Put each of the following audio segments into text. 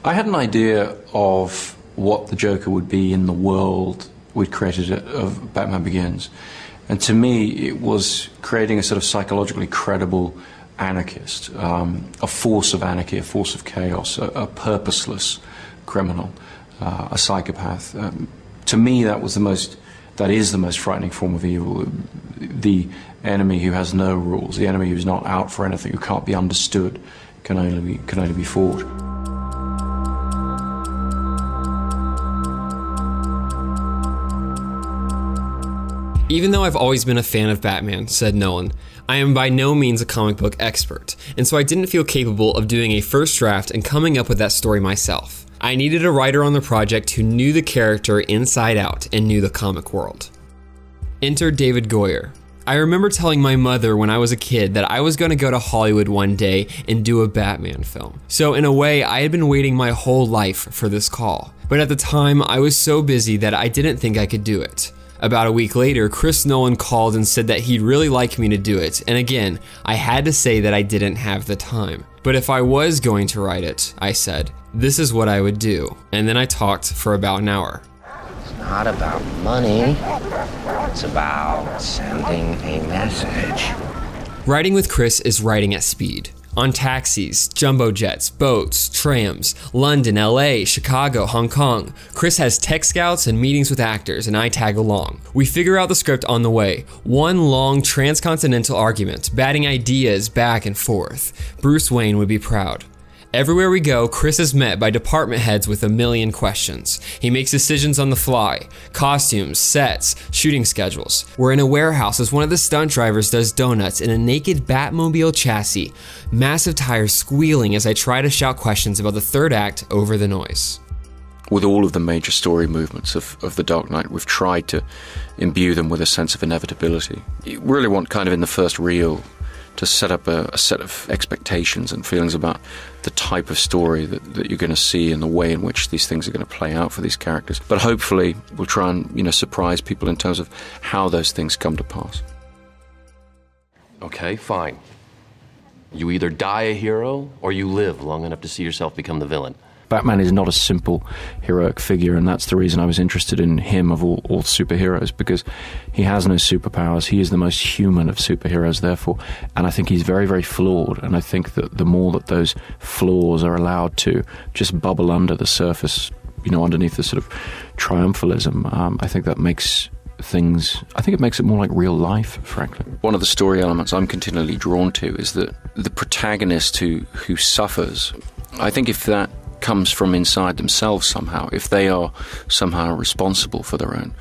I had an idea of what the Joker would be in the world we'd created of Batman Begins. And to me, it was creating a sort of psychologically credible anarchist, a force of anarchy, a force of chaos, a purposeless criminal, a psychopath. To me, that is the most frightening form of evil. The enemy who has no rules, the enemy who's not out for anything, who can't be understood, can only be fought. Even though I've always been a fan of Batman, said Nolan, I am by no means a comic book expert, and so I didn't feel capable of doing a first draft and coming up with that story myself. I needed a writer on the project who knew the character inside out and knew the comic world. Enter David Goyer. I remember telling my mother when I was a kid that I was going to go to Hollywood one day and do a Batman film. So in a way, I had been waiting my whole life for this call. But at the time, I was so busy that I didn't think I could do it. About a week later, Chris Nolan called and said that he'd really like me to do it, and again, I had to say that I didn't have the time. But if I was going to write it, I said, this is what I would do. And then I talked for about an hour. It's not about money, it's about sending a message. Writing with Chris is writing at speed. On taxis, jumbo jets, boats, trams, London, LA, Chicago, Hong Kong. Chris has tech scouts and meetings with actors, and I tag along. We figure out the script on the way. One long transcontinental argument, batting ideas back and forth. Bruce Wayne would be proud. Everywhere we go, Chris is met by department heads with a million questions. He makes decisions on the fly. Costumes, sets, shooting schedules. We're in a warehouse as one of the stunt drivers does donuts in a naked Batmobile chassis. Massive tires squealing as I try to shout questions about the third act over the noise. With all of the major story movements of The Dark Knight, we've tried to imbue them with a sense of inevitability. You really want kind of in the first reel to set up a set of expectations and feelings about the type of story that you're going to see and the way in which these things are going to play out for these characters. But hopefully we'll try and, surprise people in terms of how those things come to pass. Okay, fine. You either die a hero or you live long enough to see yourself become the villain. Batman is not a simple heroic figure, and that's the reason I was interested in him of all superheroes, because he has no superpowers. He is the most human of superheroes, therefore, and I think he's very, very flawed, and I think that the more that those flaws are allowed to just bubble under the surface, underneath the sort of triumphalism, I think that makes it makes it more like real life, frankly. One of the story elements I'm continually drawn to is that the protagonist who suffers, I think if that comes from inside themselves somehow, if they are somehow responsible for their own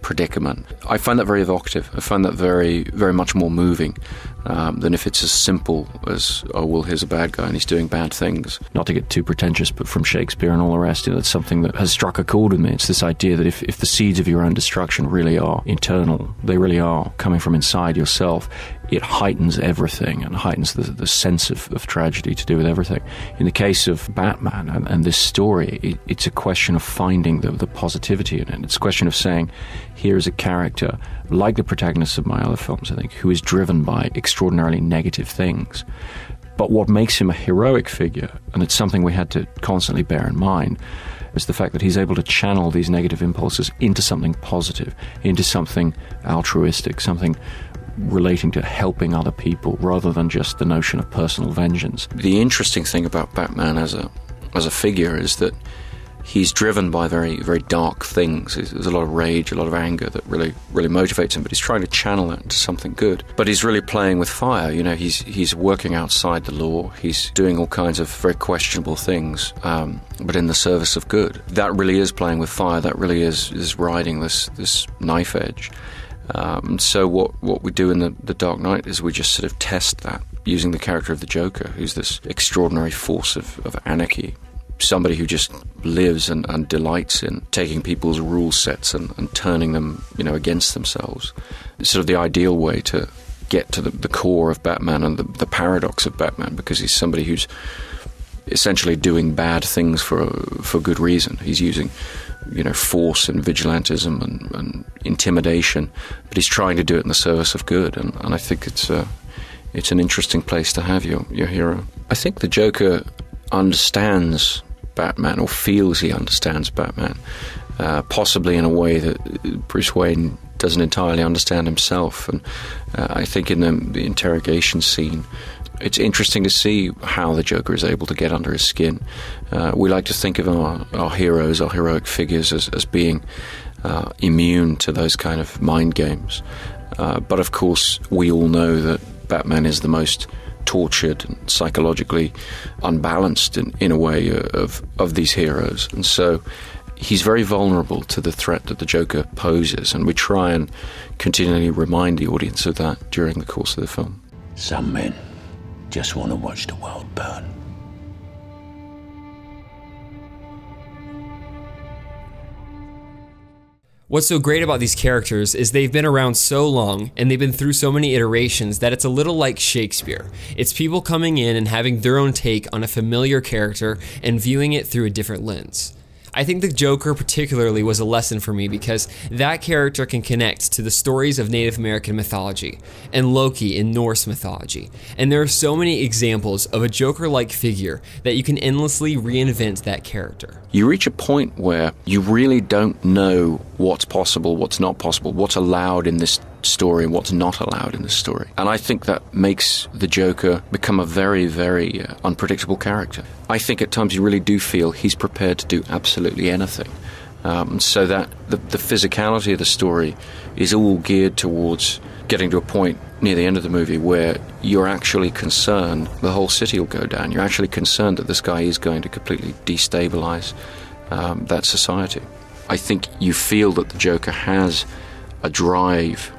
predicament, I find that very evocative. I find that very, very much more moving than if it's as simple as, oh, well, here's a bad guy and he's doing bad things. Not to get too pretentious, but from Shakespeare and all the rest, it's something that has struck a chord with me. It's this idea that if the seeds of your own destruction really are internal, they really are coming from inside yourself, it heightens everything and heightens the sense of tragedy to do with everything. In the case of Batman and this story, it's a question of finding the positivity in it. It's a question of saying, here is a character, like the protagonists of my other films, I think, who is driven by extraordinarily negative things. But what makes him a heroic figure, and it's something we had to constantly bear in mind, is the fact that he's able to channel these negative impulses into something positive, into something altruistic, something relating to helping other people rather than just the notion of personal vengeance. The interesting thing about Batman as a figure is that he's driven by very, very dark things. There's a lot of rage, a lot of anger that really, really motivates him, but he's trying to channel that into something good. But he's really playing with fire. He's working outside the law. He's doing all kinds of very questionable things, but in the service of good. That really is playing with fire. That really is riding this knife edge. So what we do in the Dark Knight is we just sort of test that using the character of the Joker, who's this extraordinary force of anarchy. Somebody who just lives and delights in taking people's rule sets and turning them, against themselves. It's sort of the ideal way to get to the core of Batman and the paradox of Batman, because he's somebody who's essentially doing bad things for good reason. He's using, force and vigilantism and intimidation, but he's trying to do it in the service of good. And I think it's an interesting place to have your hero. I think the Joker understands Batman, or feels he understands Batman, possibly in a way that Bruce Wayne doesn't entirely understand himself. And I think in the interrogation scene, it's interesting to see how the Joker is able to get under his skin. We like to think of our heroes, our heroic figures, as being immune to those kind of mind games. But of course, we all know that Batman is the most tortured and psychologically unbalanced in a way of these heroes. And so he's very vulnerable to the threat that the Joker poses, and we try and continually remind the audience of that during the course of the film. Some men just want to watch the world burn. What's so great about these characters is they've been around so long and they've been through so many iterations that it's a little like Shakespeare. It's people coming in and having their own take on a familiar character and viewing it through a different lens. I think the Joker particularly was a lesson for me because that character can connect to the stories of Native American mythology and Loki in Norse mythology. And there are so many examples of a Joker-like figure that you can endlessly reinvent that character. You reach a point where you really don't know what's possible, what's not possible, what's allowed in this story and what's not allowed in this story. And I think that makes the Joker become a very, very unpredictable character. I think at times you really do feel he's prepared to do absolutely anything. So that the physicality of the story is all geared towards getting to a point near the end of the movie where you're actually concerned the whole city will go down. You're actually concerned that this guy is going to completely destabilize that society. I think you feel that the Joker has a drive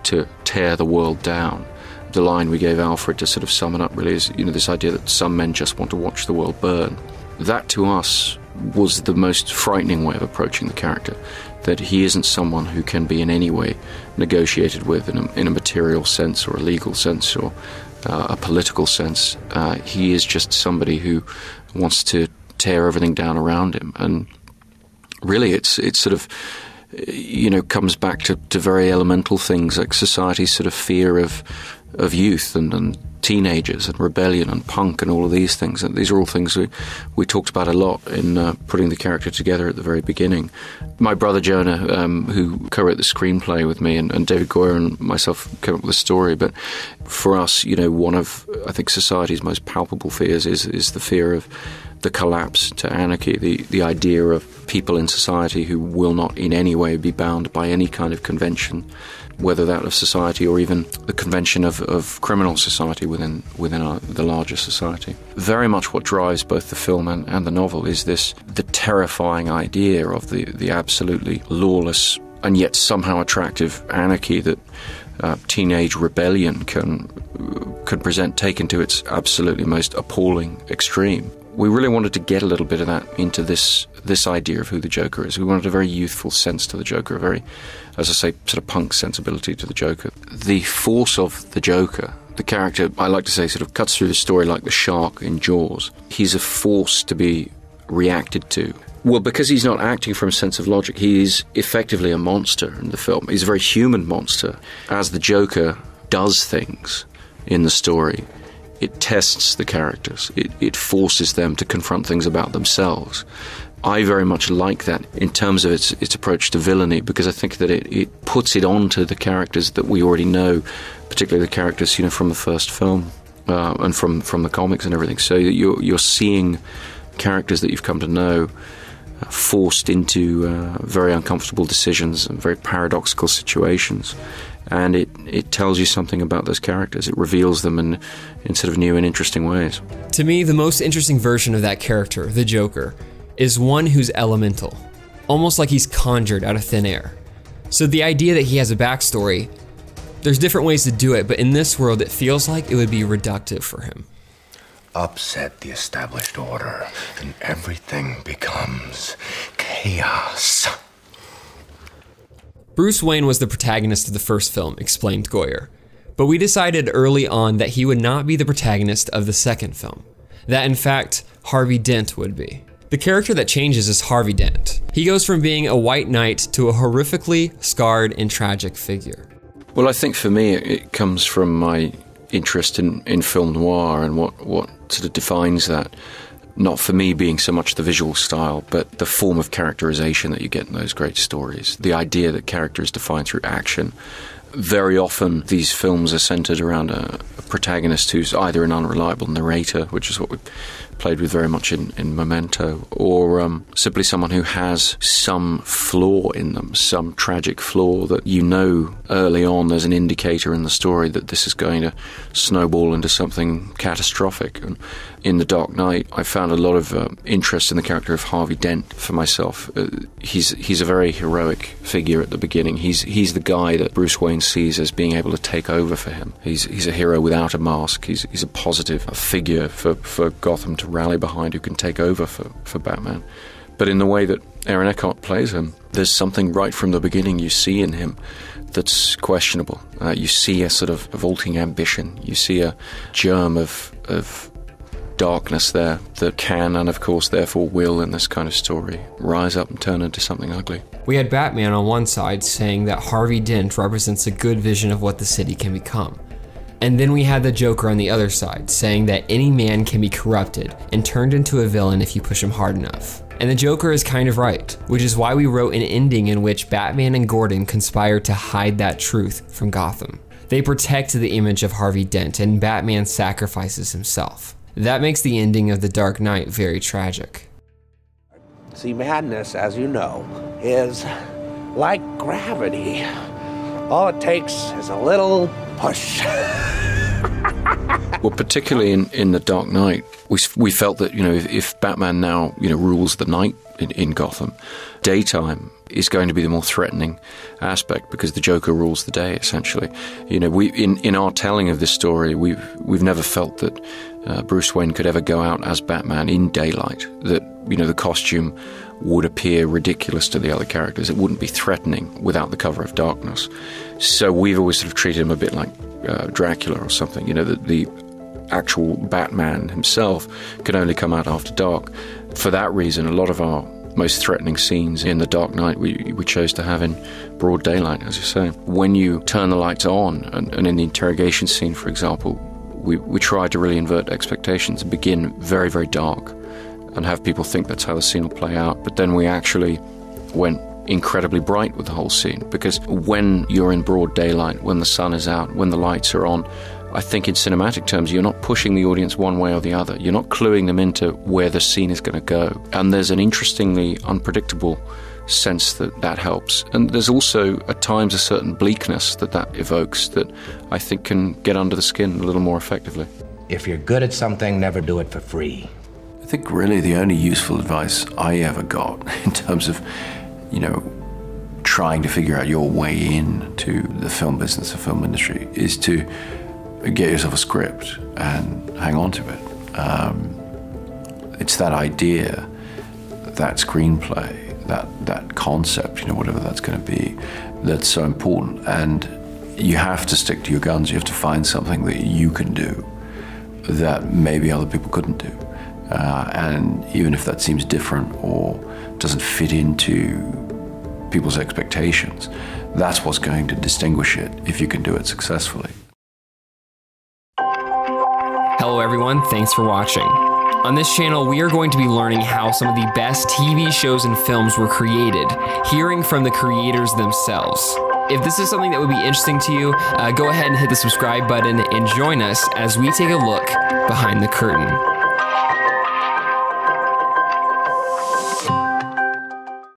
to tear the world down. The line we gave Alfred to sort of sum it up really is, this idea that some men just want to watch the world burn. That to us was the most frightening way of approaching the character, that he isn't someone who can be in any way negotiated with in a material sense or a legal sense or a political sense. He is just somebody who wants to tear everything down around him. And really it's sort of comes back to very elemental things like society's sort of fear of youth and teenagers and rebellion and punk and all of these things. And these are all things we talked about a lot in putting the character together at the very beginning. My brother Jonah, who co-wrote the screenplay with me, and David Goyer and myself came up with the story. But for us, one of, I think, society's most palpable fears is the fear of the collapse to anarchy, the idea of people in society who will not in any way be bound by any kind of convention, whether that of society or even the convention of criminal society within the larger society. Very much what drives both the film and the novel is the terrifying idea of the absolutely lawless and yet somehow attractive anarchy that teenage rebellion can present, taken to its absolutely most appalling extreme. We really wanted to get a little bit of that into this idea of who the Joker is. We wanted a very youthful sense to the Joker, a very, as I say, sort of punk sensibility to the Joker. The force of the Joker, the character, I like to say, sort of cuts through the story like the shark in Jaws. He's a force to be reacted to. Well, because he's not acting from a sense of logic, he is effectively a monster in the film. He's a very human monster. As the Joker does things in the story, it tests the characters. It forces them to confront things about themselves. I very much like that in terms of its approach to villainy, because I think that it puts it onto the characters that we already know, particularly the characters from the first film and from the comics and everything. So you're seeing characters that you've come to know forced into very uncomfortable decisions and very paradoxical situations. And it tells you something about those characters. It reveals them in sort of new and interesting ways. To me, the most interesting version of that character, the Joker, is one who's elemental, almost like he's conjured out of thin air. So the idea that he has a backstory, there's different ways to do it, but in this world it feels like it would be reductive for him. Upset the established order, and everything becomes chaos. Bruce Wayne was the protagonist of the first film, explained Goyer. But we decided early on that he would not be the protagonist of the second film. That in fact, Harvey Dent would be. The character that changes is Harvey Dent. He goes from being a white knight to a horrifically scarred and tragic figure. Well, I think for me it comes from my interest in film noir and what sort of defines that. not for me being so much the visual style, but the form of characterization that you get in those great stories. The idea that character is defined through action. Very often these films are centered around a protagonist who's either an unreliable narrator, which is what we played with very much in Memento, or simply someone who has some flaw in them, some tragic flaw that you know early on there's an indicator in the story that this is going to snowball into something catastrophic. And in The Dark Knight, I found a lot of interest in the character of Harvey Dent for myself. He's a very heroic figure at the beginning. He's the guy that Bruce Wayne sees as being able to take over for him. He's a hero without a mask. He's a positive figure for Gotham to rally behind, who can take over for Batman. But in the way that Aaron Eckhart plays him, there's something right from the beginning you see in him that's questionable. You see a sort of vaulting ambition. You see a germ of darkness there that can, and of course therefore will, in this kind of story, rise up and turn into something ugly. We had Batman on one side saying that Harvey Dent represents a good vision of what the city can become. And then we had the Joker on the other side, saying that any man can be corrupted and turned into a villain if you push him hard enough. And the Joker is kind of right, which is why we wrote an ending in which Batman and Gordon conspire to hide that truth from Gotham. They protect the image of Harvey Dent, and Batman sacrifices himself. That makes the ending of The Dark Knight very tragic. See, madness, as you know, is like gravity. All it takes is a little push. Well, particularly in The Dark Knight, we felt that, if Batman now, rules the night in Gotham, daytime is going to be the more threatening aspect because the Joker rules the day, essentially. We in our telling of this story, we've never felt that Bruce Wayne could ever go out as Batman in daylight, that, the costume would appear ridiculous to the other characters. It wouldn't be threatening without the cover of darkness. So we've always sort of treated him a bit like Dracula or something, the actual Batman himself can only come out after dark. For that reason, a lot of our most threatening scenes in The Dark Knight we chose to have in broad daylight, as you say. When you turn the lights on, and in the interrogation scene, for example, we tried to really invert expectations and begin very, very dark and have people think that's how the scene will play out. But then we actually went incredibly bright with the whole scene, because when you're in broad daylight, when the sun is out, when the lights are on, I think in cinematic terms, you're not pushing the audience one way or the other. You're not cluing them into where the scene is going to go. And there's an interestingly unpredictable sense that helps. And there's also, at times, a certain bleakness that evokes that I think can get under the skin a little more effectively. If you're good at something, never do it for free. I think really the only useful advice I ever got in terms of, trying to figure out your way into the film business, the film industry, is to get yourself a script and hang on to it. It's that idea, that screenplay, that concept, whatever that's going to be, that's so important. And you have to stick to your guns. You have to find something that you can do that maybe other people couldn't do. And even if that seems different or doesn't fit into people's expectations, that's what's going to distinguish it if you can do it successfully. Hello everyone, thanks for watching. On this channel, we are going to be learning how some of the best TV shows and films were created, hearing from the creators themselves. If this is something that would be interesting to you, go ahead and hit the subscribe button and join us as we take a look behind the curtain.